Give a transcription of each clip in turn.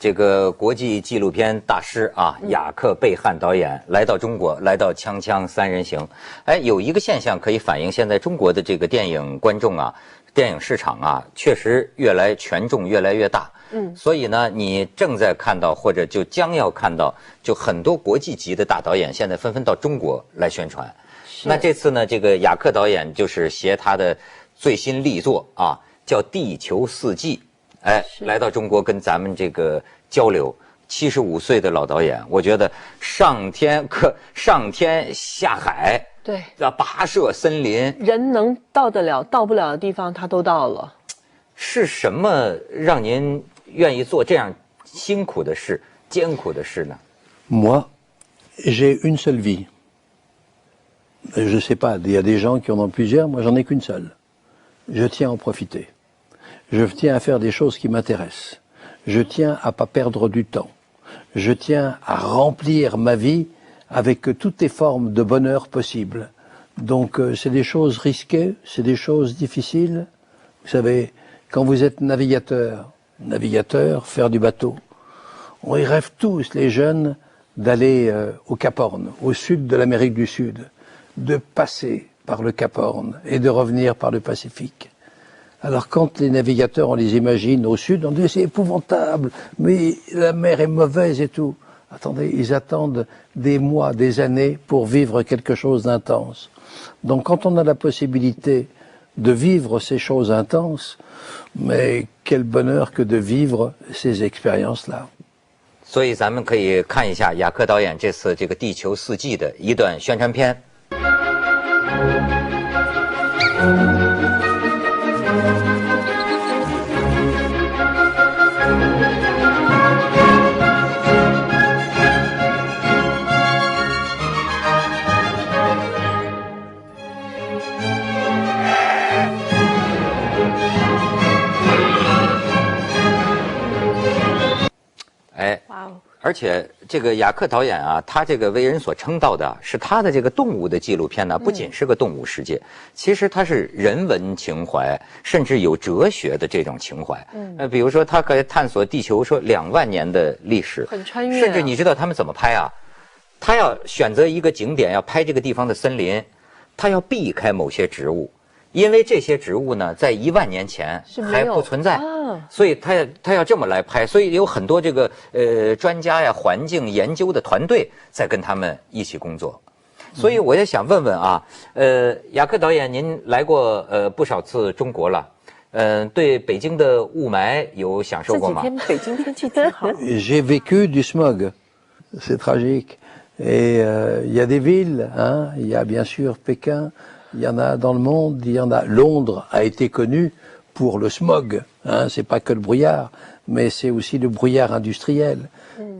这个国际纪录片大师啊，雅克贝汉导演来到中国，来到锵锵三人行。哎，有一个现象可以反映现在中国的这个电影观众啊，电影市场啊，确实越来权重越来越大。所以呢，你正在看到或者就将要看到，就很多国际级的大导演现在纷纷到中国来宣传。那这次呢，这个雅克导演就是携他的最新力作啊，叫《地球四季》。哎，来到中国跟咱们这个交流，75岁的老导演，我觉得上天下海，对，跋涉森林，人能到得了、到不了的地方，他都到了。是什么让您愿意做这样辛苦的事、艰苦的事呢？ Moi, j'ai une seule vie. Je sais pas, il y a des gens qui en ont plusieurs, moi j'en ai qu'une seule. Je tiens à en profiter. Je tiens à faire des choses qui m'intéressent. Je tiens à pas perdre du temps. Je tiens à remplir ma vie avec toutes les formes de bonheur possibles. Donc c'est des choses risquées, c'est des choses difficiles. Vous savez, quand vous êtes navigateur, faire du bateau, on y rêve tous, les jeunes, d'aller au Cap Horn, au sud de l'Amérique du Sud, de passer par le Cap Horn et de revenir par le Pacifique. Alors quand les navigateurs, on les imagine au sud, on dit c'est épouvantable, mais la mer est mauvaise et tout. Attendez, ils attendent des mois, des années pour vivre quelque chose d'intense. Donc quand on a la possibilité de vivre ces choses intenses, mais quel bonheur que de vivre ces expériences-là. 所以咱们可以看一下雅克导演这次这个《地球四季》的一段宣传片。哎，而且这个雅克导演啊，他这个为人所称道的是他的这个动物的纪录片呢，不仅是个动物世界，其实它是人文情怀，甚至有哲学的这种情怀。比如说他可以探索地球说2万年的历史，很穿越啊。甚至你知道他们怎么拍啊？他要选择一个景点，要拍这个地方的森林，他要避开某些植物。因为这些植物呢，在1万年前还不存在，所以他要这么来拍，所以有很多这个专家呀、环境研究的团队在跟他们一起工作。所以我也想问问啊，雅克导演，您来过不少次中国了，对北京的雾霾有享受过吗？这几天北京天气挺好。J'ai vécu du smog, c'est tragique. Et il y a des villes, hein, il y a bien sûr Pékin. Il y en a dans le monde, il y en a. Londres a été connue pour le smog. Hein, c'est pas que le brouillard, mais c'est aussi le brouillard industriel.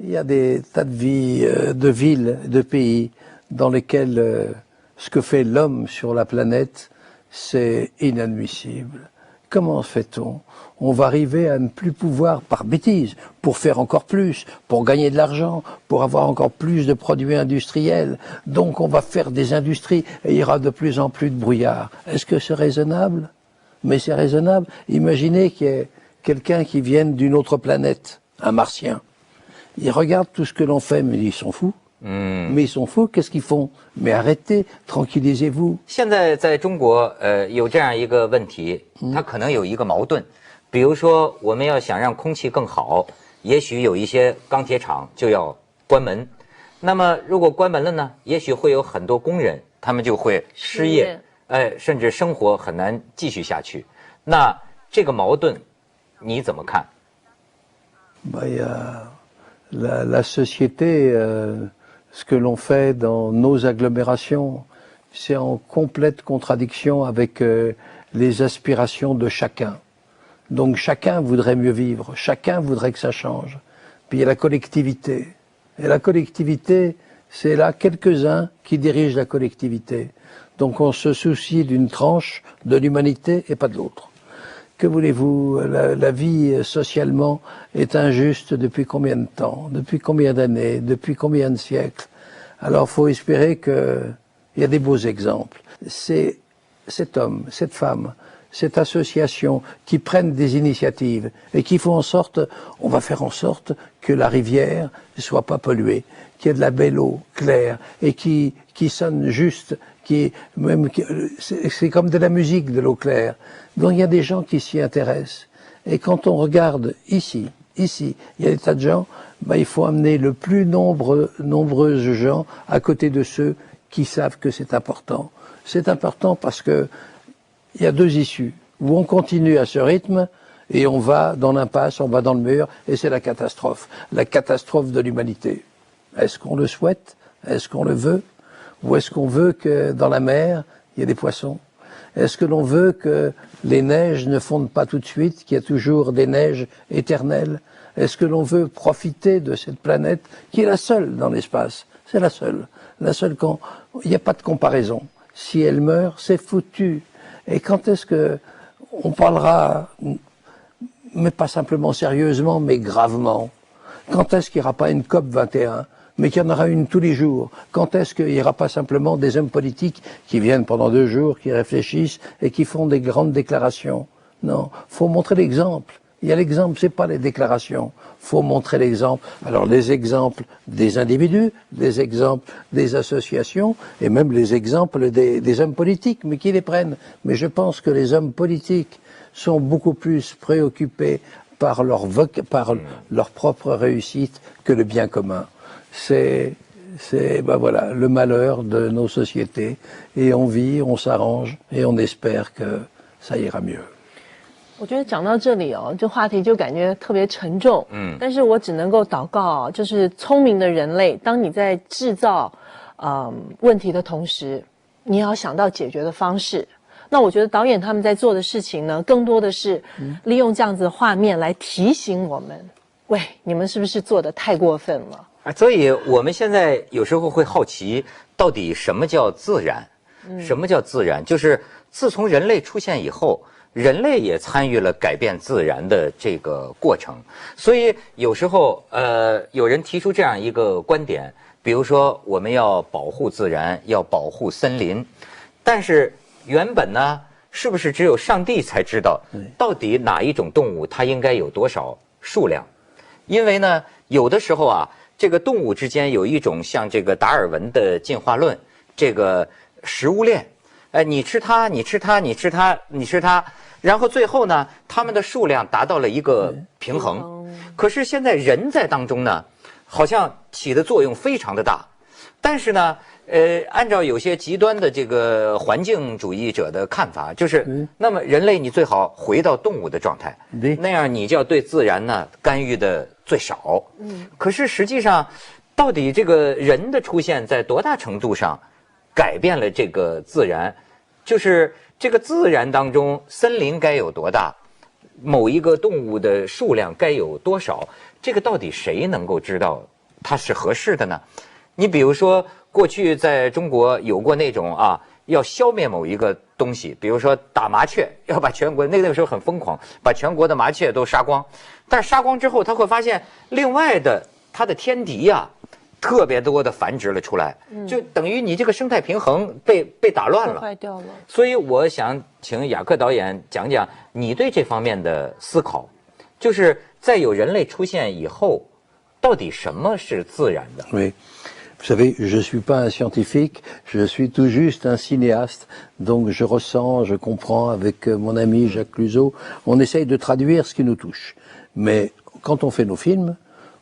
Il y a des tas de villes, de pays dans lesquels ce que fait l'homme sur la planète, c'est inadmissible. Comment fait-on? On va arriver à ne plus pouvoir, par bêtise, pour faire encore plus, pour gagner de l'argent, pour avoir encore plus de produits industriels. Donc on va faire des industries et il y aura de plus en plus de brouillard. Est-ce que c'est raisonnable? Mais c'est raisonnable. Imaginez qu'il y ait quelqu'un qui vienne d'une autre planète, un martien. Il regarde tout ce que l'on fait, mais ils sont fous. Mais ils sont fous, qu'est-ce qu'ils font? Mais arrêtez, tranquillisez-vous. 现在在中国，有这样一个问题，它可能有一个矛盾，比如说我们要想让空气更好，也许有一些钢铁厂就要关门。那么如果关门了呢，也许会有很多工人，他们就会失业，甚至生活很难继续下去。那这个矛盾，你怎么看？ La société, ce que l'on fait dans nos agglomérations, c'est en complète contradiction avec les aspirations de chacun. Donc chacun voudrait mieux vivre, chacun voudrait que ça change. Puis il y a la collectivité. Et la collectivité, c'est là quelques-uns qui dirigent la collectivité. Donc on se soucie d'une tranche de l'humanité et pas de l'autre. Que voulez-vous, la vie socialement est injuste depuis combien de temps, depuis combien d'années, depuis combien de siècles? Alors faut espérer qu'il y a des beaux exemples. C'est cet homme, cette femme, cette association, qui prennent des initiatives et qui font en sorte, on va faire en sorte que la rivière ne soit pas polluée, qu'il y ait de la belle eau claire et qui sonne juste, c'est comme de la musique de l'eau claire. Donc il y a des gens qui s'y intéressent. Et quand on regarde ici, il y a des tas de gens, il faut amener le plus nombreuses gens à côté de ceux qui savent que c'est important. C'est important parce que il y a deux issues. Où on continue à ce rythme et on va dans l'impasse, on va dans le mur et c'est la catastrophe de l'humanité. Est-ce qu'on le souhaite? Est-ce qu'on le veut? Ou est-ce qu'on veut que dans la mer, il y ait des poissons? Est-ce que l'on veut que les neiges ne fondent pas tout de suite, qu'il y a toujours des neiges éternelles? Est-ce que l'on veut profiter de cette planète qui est la seule dans l'espace? C'est la seule. La seule quand il n'y a pas de comparaison. Si elle meurt, c'est foutu. Et quand est-ce que on parlera, mais pas simplement sérieusement, mais gravement? Quand est-ce qu'il n'y aura pas une COP 21, mais qu'il y en aura une tous les jours? Quand est-ce qu'il n'y aura pas simplement des hommes politiques qui viennent pendant 2 jours, qui réfléchissent et qui font des grandes déclarations? Non, faut montrer l'exemple. Il y a l'exemple, c'est pas les déclarations. Faut montrer l'exemple. Alors les exemples des individus, les exemples des associations et même les exemples des hommes politiques, mais qui les prennent. Mais je pense que les hommes politiques sont beaucoup plus préoccupés par leur propre réussite que le bien commun. C'est voilà le malheur de nos sociétés et on vit, on s'arrange et on espère que ça ira mieux. 我觉得讲到这里哦，这话题就感觉特别沉重。但是我只能够祷告，就是聪明的人类，当你在制造问题的同时，你要想到解决的方式。那我觉得导演他们在做的事情呢，更多的是利用这样子的画面来提醒我们，喂，你们是不是做得太过分了？所以我们现在有时候会好奇，到底什么叫自然？什么叫自然？就是自从人类出现以后。人类也参与了改变自然的这个过程，所以有时候有人提出这样一个观点，比如说我们要保护自然，要保护森林，但是原本呢，是不是只有上帝才知道到底哪一种动物它应该有多少数量？因为呢，有的时候啊，这个动物之间有一种像这个达尔文的进化论，这个食物链，你吃它，你吃它，你吃它，你吃它。然后最后呢，它们的数量达到了一个平衡。可是现在人在当中呢，好像起的作用非常的大。但是呢，按照有些极端的这个环境主义者的看法，就是那么人类你最好回到动物的状态，那样你就要对自然呢干预的最少。可是实际上，到底这个人的出现在多大程度上改变了这个自然？就是这个自然当中，森林该有多大，某一个动物的数量该有多少，这个到底谁能够知道它是合适的呢？你比如说，过去在中国有过那种要消灭某一个东西，比如说打麻雀，要把全国那个时候很疯狂，把全国的麻雀都杀光。但是杀光之后，他会发现另外的它的天敌特别多的繁殖了出来，就等于你这个生态平衡被打乱了，坏掉了。所以我想请雅克导演讲讲你对这方面的思考，就是在有人类出现以后，到底什么是自然的？ Oui. Vous savez, je suis pas un scientifique, je suis tout juste un cinéaste, donc je ressens, je comprends avec mon ami Jacques Cluzot, on essaye de traduire ce qui nous touche. Mais quand on fait nos films,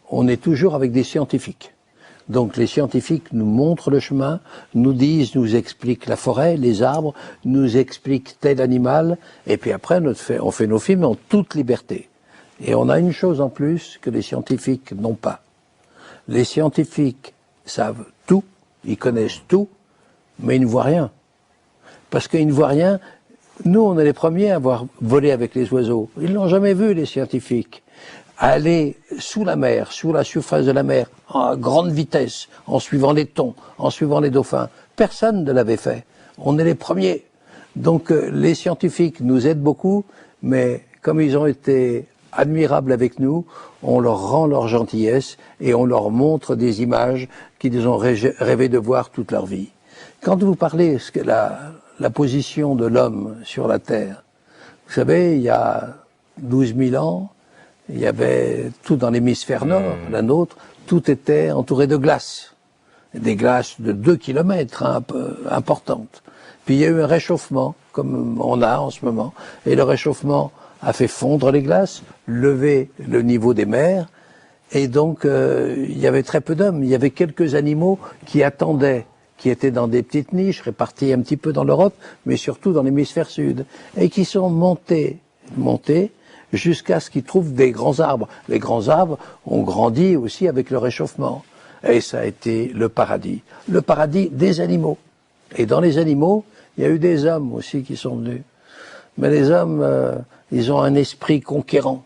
on est toujours avec des scientifiques. Donc les scientifiques nous montrent le chemin, nous disent, nous expliquent la forêt, les arbres, nous expliquent tel animal, et puis après on fait nos films en toute liberté. Et on a une chose en plus que les scientifiques n'ont pas. Les scientifiques savent tout, ils connaissent tout, mais ils ne voient rien. Parce qu'ils ne voient rien, nous on est les premiers à avoir volé avec les oiseaux. Ils l'ont jamais vu les scientifiques. Aller sous la mer, sous la surface de la mer, à grande vitesse, en suivant les thons, en suivant les dauphins. Personne ne l'avait fait. On est les premiers. Donc les scientifiques nous aident beaucoup, mais comme ils ont été admirables avec nous, on leur rend leur gentillesse et on leur montre des images qu'ils ont rêvé de voir toute leur vie. Quand vous parlez de la position de l'homme sur la Terre, Vous savez, il y a 12 000 ans, il y avait tout dans l'hémisphère nord, la nôtre, tout était entouré de glace. Des glaces de 2 kilomètres, un peu importantes. Puis il y a eu un réchauffement, comme on a en ce moment, et le réchauffement a fait fondre les glaces, lever le niveau des mers, et donc il y avait très peu d'hommes. Il y avait quelques animaux qui attendaient, qui étaient dans des petites niches réparties un petit peu dans l'Europe, mais surtout dans l'hémisphère sud, et qui sont montés jusqu'à ce qu'ils trouvent des grands arbres. Les grands arbres ont grandi aussi avec le réchauffement, et ça a été le paradis des animaux. Et dans les animaux, il y a eu des hommes aussi qui sont venus. Mais les hommes, ils ont un esprit conquérant.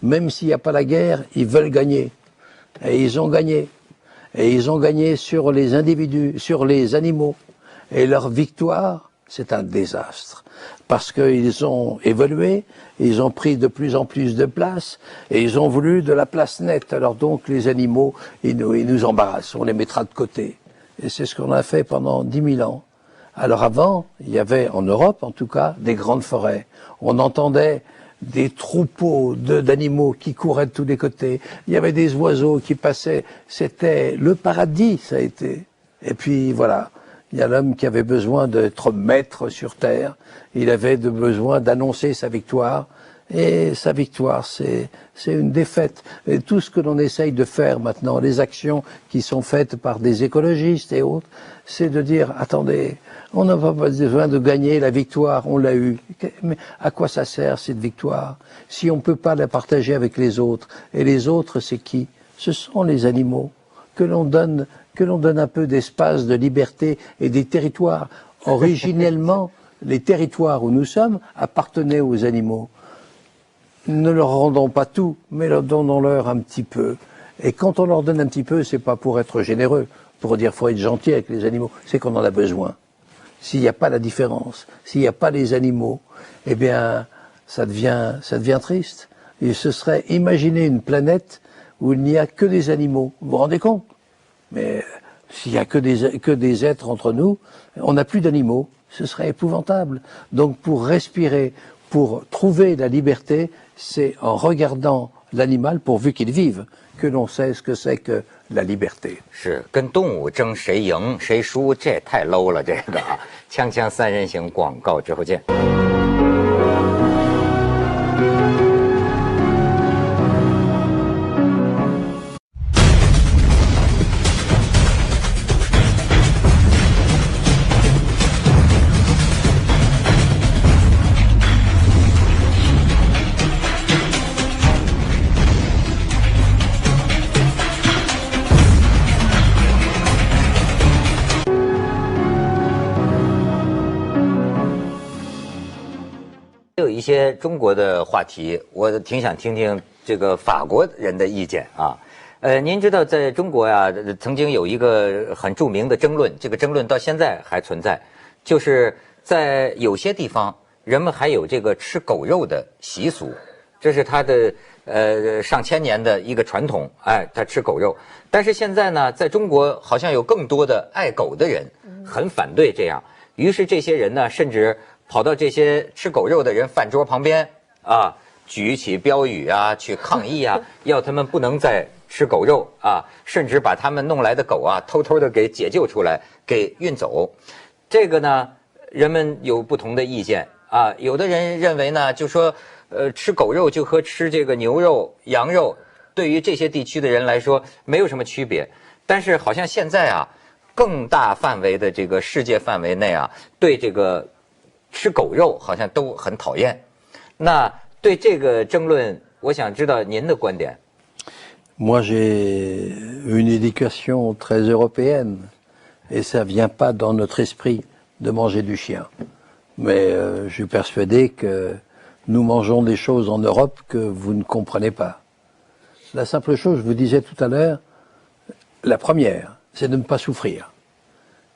Même s'il n'y a pas la guerre, ils veulent gagner. Et ils ont gagné. Et ils ont gagné sur les individus, sur les animaux. Et leur victoire, c'est un désastre. Parce qu'ils ont évolué, ils ont pris de plus en plus de place, et ils ont voulu de la place nette. Alors donc, les animaux, ils nous embarrassent, on les mettra de côté. Et c'est ce qu'on a fait pendant 10 000 ans. Alors avant, il y avait, en Europe en tout cas, des grandes forêts. On entendait des troupeaux d'animaux qui couraient de tous les côtés. Il y avait des oiseaux qui passaient. C'était le paradis, ça a été. Et puis voilà, il y a l'homme qui avait besoin d'être maître sur terre. Il avait besoin d'annoncer sa victoire. Et sa victoire, c'est une défaite. Et tout ce que l'on essaye de faire maintenant, les actions qui sont faites par des écologistes et autres, c'est de dire, attendez, on n'a pas besoin de gagner la victoire, on l'a eue. Mais à quoi ça sert cette victoire si on ne peut pas la partager avec les autres? Et les autres, c'est qui? Ce sont les animaux que l'on donne un peu d'espace, de liberté et des territoires. Originellement, les territoires où nous sommes appartenaient aux animaux. Ne leur rendons pas tout, mais leur donnons-leur un petit peu. Et quand on leur donne un petit peu, c'est pas pour être généreux, pour dire faut être gentil avec les animaux, c'est qu'on en a besoin. S'il n'y a pas la différence, s'il n'y a pas les animaux, eh bien, ça devient triste. Et ce serait, imaginer une planète où il n'y a que des animaux. Vous vous rendez compte? Mais s'il n'y a que des êtres entre nous, on n'a plus d'animaux. Ce serait épouvantable. Donc pour respirer, pour trouver la liberté, c'est en regardant l'animal, pourvu qu'il vive, que l'on sait ce que c'est que la liberté. 是跟动物争谁赢谁输，这也太 low 了，这个啊！锵锵三人行，广告之后见。有一些中国的话题，我挺想听听这个法国人的意见啊。您知道，在中国呀，曾经有一个很著名的争论，这个争论到现在还存在，就是在有些地方，人们还有这个吃狗肉的习俗，这是他的上千年的一个传统，他吃狗肉。但是现在呢，在中国好像有更多的爱狗的人很反对这样，于是这些人呢，甚至跑到这些吃狗肉的人饭桌旁边啊，举起标语啊，去抗议啊，要他们不能再吃狗肉啊，甚至把他们弄来的狗啊，偷偷的给解救出来，给运走。这个呢，人们有不同的意见啊。有的人认为呢，就说，吃狗肉就和吃这个牛肉、羊肉，对于这些地区的人来说没有什么区别。但是好像现在啊，更大范围的这个世界范围内啊，对这个吃狗肉好像都很讨厌。那对这个争论，我想知道您的观点。Moi, j'ai une éducation très européenne, et ça vient pas dans notre esprit de manger du chien. Mais je suis persuadé que nous mangeons des choses en Europe que vous ne comprenez pas. La simple chose, je vous disais tout à l'heure, la première, c'est de ne pas souffrir.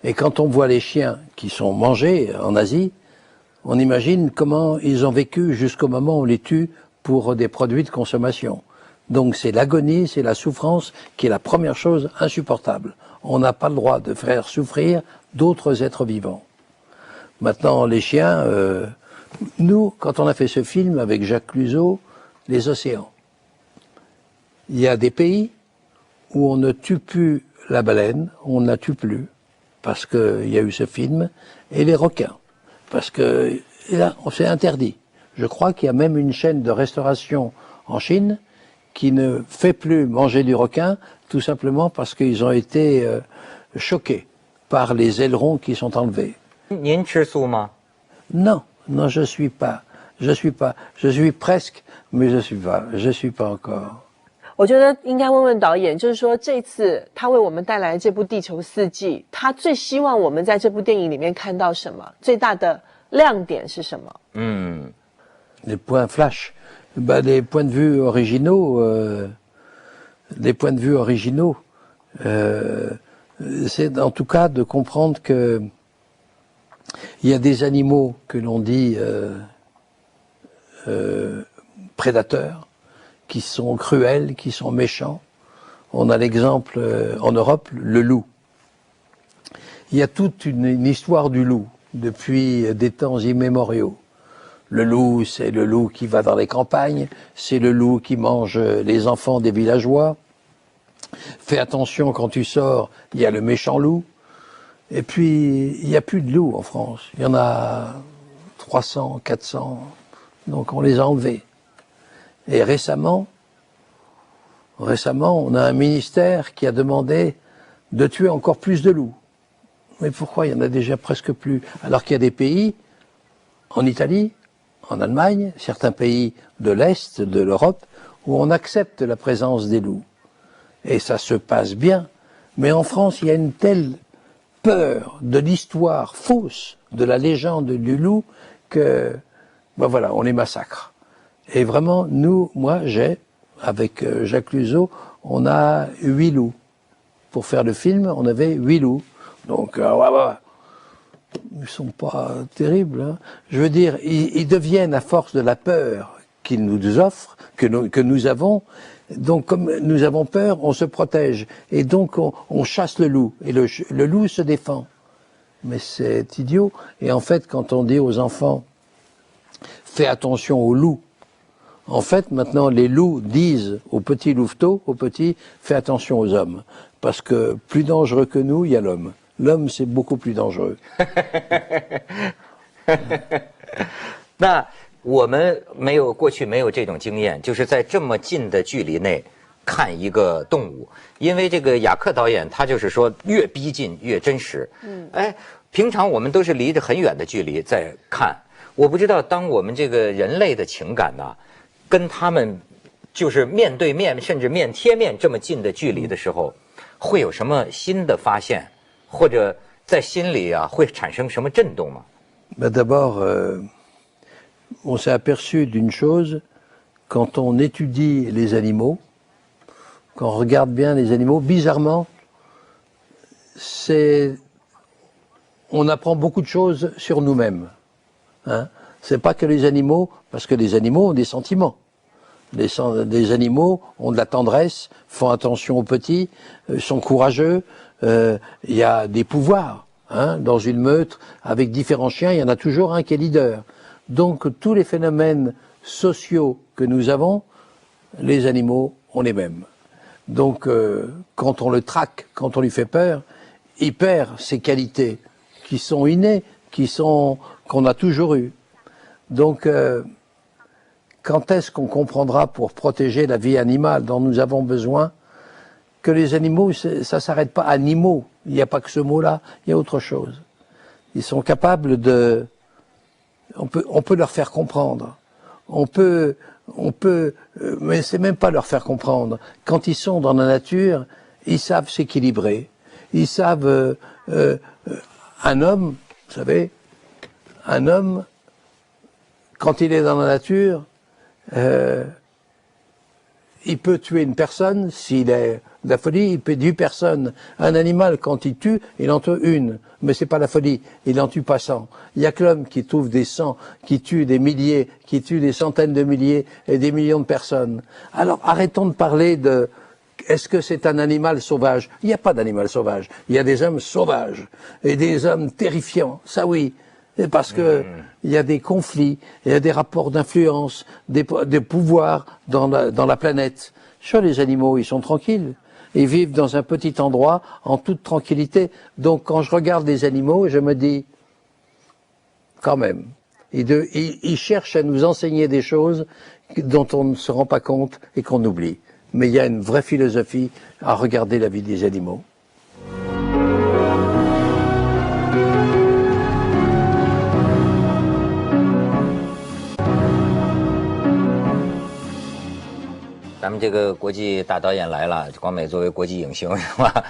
Et quand on voit les chiens qui sont mangés en Asie, on imagine comment ils ont vécu jusqu'au moment où on les tue pour des produits de consommation. Donc c'est l'agonie, c'est la souffrance qui est la première chose insupportable. On n'a pas le droit de faire souffrir d'autres êtres vivants. Maintenant, les chiens, Nous, quand on a fait ce film avec Jacques Cluzot, les océans, il y a des pays où on ne tue plus la baleine, on ne la tue plus, parce qu'il y a eu ce film, et les requins, parce que là, c'est interdit. Je crois qu'il y a même une chaîne de restauration en Chine qui ne fait plus manger du requin, tout simplement parce qu'ils ont été choqués par les ailerons qui sont enlevés. 您吃素吗？ Non, non, je suis presque, mais je suis pas encore. 我觉得应该问问导演，就是说这次他为我们带来这部《地球四季》，他最希望我们在这部电影里面看到什么？最大的亮点是什么？ Les points flash, les points de vue originaux, c'est en tout cas de comprendre que il y a des animaux que l'on dit prédateurs, qui sont cruels, qui sont méchants. On a l'exemple en Europe, le loup. Il y a toute une histoire du loup depuis des temps immémoriaux. Le loup, c'est le loup qui va dans les campagnes, c'est le loup qui mange les enfants des villageois. Fais attention quand tu sors, il y a le méchant loup. Et puis, il n'y a plus de loups en France. Il y en a 300, 400, donc on les a enlevés. Et récemment, on a un ministère qui a demandé de tuer encore plus de loups. Mais pourquoi il y en a déjà presque plus? Alors qu'il y a des pays, en Italie, en Allemagne, certains pays de l'Est, de l'Europe, où on accepte la présence des loups. Et ça se passe bien. Mais en France, il y a une telle peur de l'histoire fausse, de la légende du loup, que, ben voilà, on les massacre. Et vraiment, avec Jacques Cluzot, on a 8 loups. Pour faire le film, on avait 8 loups. Donc, ils sont pas terribles. Hein. Je veux dire, ils deviennent, à force de la peur qu'ils nous offrent, que nous avons, donc comme nous avons peur, on se protège. Et donc, on chasse le loup. Et le loup se défend. Mais c'est idiot. Et en fait, quand on dit aux enfants, fais attention aux loups, en fait, maintenant, les loups disent aux petits louveteaux, fais attention aux hommes. Parce que plus dangereux que nous, il y a l'homme. L'homme, c'est beaucoup plus dangereux. 那我们过去没有这种经验，就是在这么近的距离内看一个动物，因为这个雅克导演他就是说越逼近越真实。平常我们都是离着很远的距离在看，我不知道当我们这个人类的情感呢，跟他们就是面对面甚至面贴面这么近的距离的时候，会有什么新的发现，或者在心里啊会产生什么震动吗？ D'abord, on s'est aperçu d'une chose, quand on étudie les animaux, quand on regarde bien les animaux, bizarrement, on apprend beaucoup de choses sur nous-mêmes. Hein? C'est pas que les animaux, parce que les animaux ont des sentiments. Les animaux ont de la tendresse, font attention aux petits, sont courageux, il y a des pouvoirs. Hein, dans une meute, avec différents chiens, il y en a toujours un qui est leader. Donc tous les phénomènes sociaux que nous avons, les animaux ont les mêmes. Donc quand on le traque, quand on lui fait peur, il perd ses qualités qui sont innées, qu'on a toujours eues. Donc quand est-ce qu'on comprendra pour protéger la vie animale dont nous avons besoin que les animaux, ça s'arrête pas animaux. Il n'y a pas que ce mot-là, il y a autre chose. Ils sont capables de... On peut leur faire comprendre. Mais c'est même pas leur faire comprendre. Quand ils sont dans la nature, ils savent s'équilibrer. Ils savent... un homme, vous savez, quand il est dans la nature, il peut tuer une personne s'il est de la folie, il peut 10 personnes. Un animal, quand il tue, il en tue une. Mais c'est pas la folie, il en tue pas 100. Il y a que l'homme qui trouve des 100, qui tue des milliers, qui tue des centaines de milliers et des millions de personnes. Alors arrêtons de parler de est-ce que c'est un animal sauvage? Il n'y a pas d'animal sauvage. Il y a des hommes sauvages et des hommes terrifiants. Ça oui. parce que il y a des conflits, il y a des rapports d'influence, des pouvoirs dans la planète. Sur les animaux, ils sont tranquilles. Ils vivent dans un petit endroit en toute tranquillité. Donc quand je regarde les animaux, je me dis, quand même, ils cherchent à nous enseigner des choses dont on ne se rend pas compte et qu'on oublie. Mais il y a une vraie philosophie à regarder la vie des animaux.咱们这个国际大导演来了，广美作为国际影星是吧？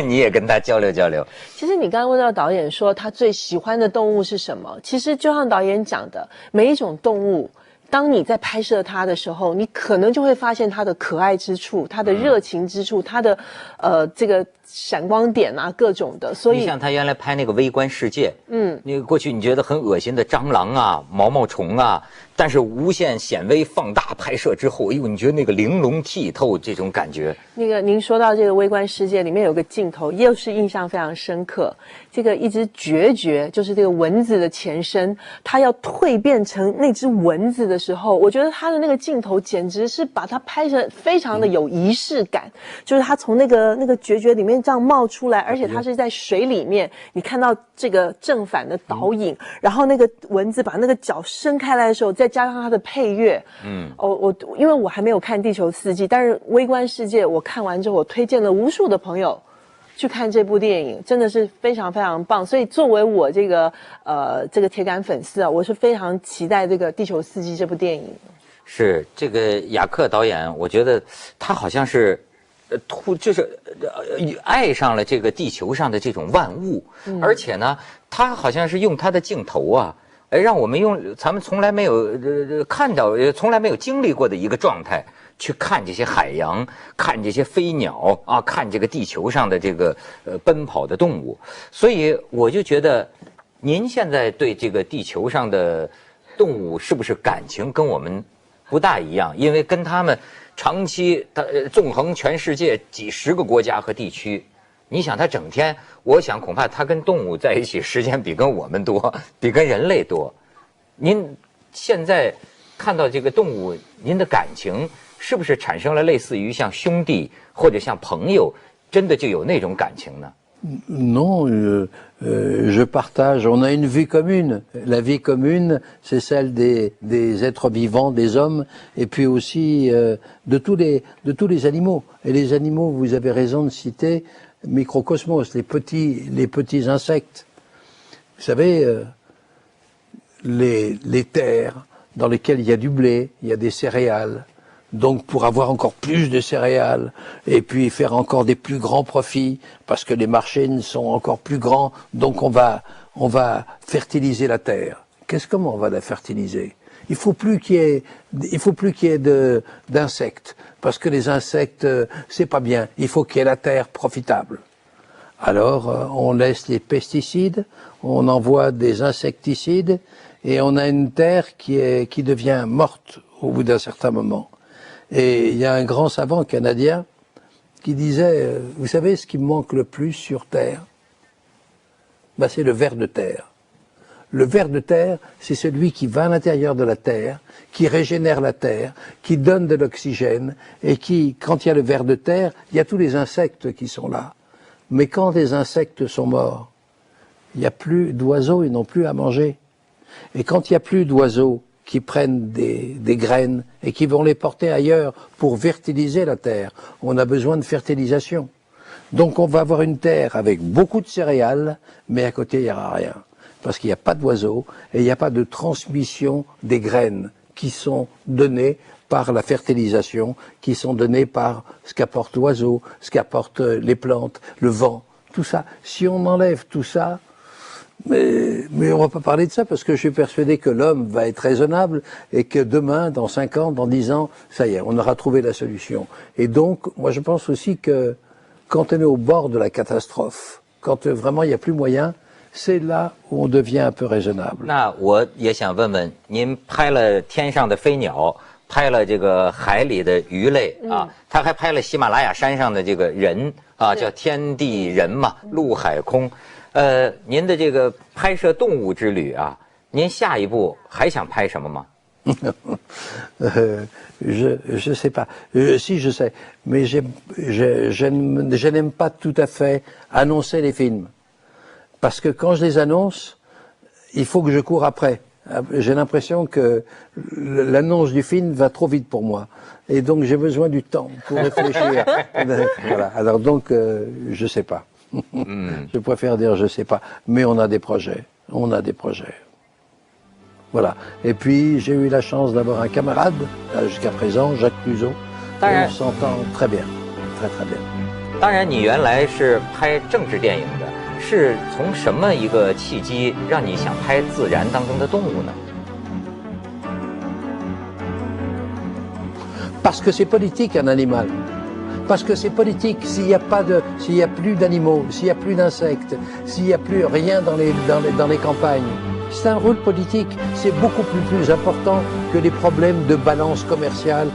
你也跟他交流交流。其实你刚刚问到导演说他最喜欢的动物是什么，其实就像导演讲的，每一种动物，当你在拍摄它的时候，你可能就会发现它的可爱之处，它的热情之处，它的这个闪光点啊，各种的。所以你像他原来拍那个《微观世界》，那个过去你觉得很恶心的蟑螂啊、毛毛虫啊，但是无限显微放大拍摄之后，哎呦，你觉得那个玲珑剔透这种感觉。那个您说到这个《微观世界》里面有个镜头，又是印象非常深刻。这个一只决绝，就是这个蚊子的前身，它要蜕变成那只蚊子的时候，我觉得它的那个镜头简直是把它拍成非常的有仪式感，就是它从那个决绝里面这样冒出来，而且它是在水里面，你看到这个正反的倒影，然后那个蚊子把那个脚伸开来的时候，再加上它的配乐，因为我还没有看《地球四季》，但是《微观世界》我看完之后，我推荐了无数的朋友去看这部电影，真的是非常非常棒。所以作为我这个铁杆粉丝啊，我是非常期待这个《地球四季》这部电影。是这个雅克导演，我觉得他好像是爱上了这个地球上的这种万物，而且呢，他好像是用他的镜头啊，让我们用咱们从来没有看到、从来没有经历过的一个状态去看这些海洋，看这些飞鸟啊，看这个地球上的这个奔跑的动物。所以我就觉得，您现在对这个地球上的动物是不是感情跟我们不大一样？因为跟他们长期纵横全世界几十个国家和地区，你想他整天，我想恐怕他跟动物在一起时间比跟我们多，比跟人类多。您现在看到这个动物，您的感情是不是产生了类似于像兄弟或者像朋友，真的就有那种感情呢？Non, je partage, on a une vie commune. La vie commune, c'est celle des êtres vivants, des hommes, et puis aussi de tous les animaux. Et les animaux, vous avez raison de citer, microcosmos, les petits insectes. Vous savez, les terres dans lesquelles il y a du blé, il y a des céréales. Donc pour avoir encore plus de céréales et puis faire encore des plus grands profits parce que les marchés sont encore plus grands, donc on va fertiliser la terre. Comment on va la fertiliser? Il faut plus qu'il y ait d'insectes parce que les insectes c'est pas bien. Il faut qu'il y ait la terre profitable. Alors on laisse les pesticides, on envoie des insecticides et on a une terre qui devient morte au bout d'un certain moment. Et il y a un grand savant canadien qui disait, vous savez ce qui me manque le plus sur Terre? C'est le ver de terre. Le ver de terre, c'est celui qui va à l'intérieur de la terre, qui régénère la terre, qui donne de l'oxygène, et qui, quand il y a le ver de terre, il y a tous les insectes qui sont là. Mais quand les insectes sont morts, il n'y a plus d'oiseaux, ils n'ont plus à manger. Et quand il n'y a plus d'oiseaux qui prennent des graines et qui vont les porter ailleurs pour fertiliser la terre, on a besoin de fertilisation. Donc on va avoir une terre avec beaucoup de céréales, mais à côté il n'y aura rien. Parce qu'il n'y a pas d'oiseaux et il n'y a pas de transmission des graines qui sont données par la fertilisation, qui sont données par ce qu'apportent l'oiseau, ce qu'apportent les plantes, le vent, tout ça. Si on enlève tout ça, mais on va pas parler de ça parce que je suis persuadé que l'homme va être raisonnable et que demain, dans 5 ans, dans 10 ans, ça y est, on aura trouvé la solution. Et donc, moi je pense aussi que quand on est au bord de la catastrophe, quand vraiment il n'y a plus moyen, c'est là où on devient un peu raisonnable. 那我也想问问，您拍了天上的飞鸟，拍了这个海里的鱼类啊，他还拍了喜马拉雅山上的这个人啊，叫天地人嘛，陆海空。您的这个拍摄动物之旅啊，您下一步还想拍什么吗？je sais pas. Si je sais, mais je n'aime pas tout à fait annoncer les films, parce que quand je les annonce, il faut que je cours après. J'ai l'impression que l'annonce du film va trop vite pour moi, et donc j'ai besoin du temps pour réfléchir. Voilà. Alors donc, je sais pas. Je préfère dire je sais pas, mais on a des projets. On a des projets. Voilà. Et puis, j'ai eu la chance d'avoir un camarade, jusqu'à présent, Jacques Cluzot. Et on s'entend très bien. Très, très bien. 当然，你原来是拍政治电影的，是从什么一个契机让你想拍自然当中的动物呢？ Parce que c'est politique, un animal. Parce que c'est politique. S'il n'y a plus d'animaux, s'il n'y a plus d'insectes, s'il n'y a plus rien dans les campagnes, c'est un rôle politique. C'est beaucoup plus important que les problèmes de balance commerciale.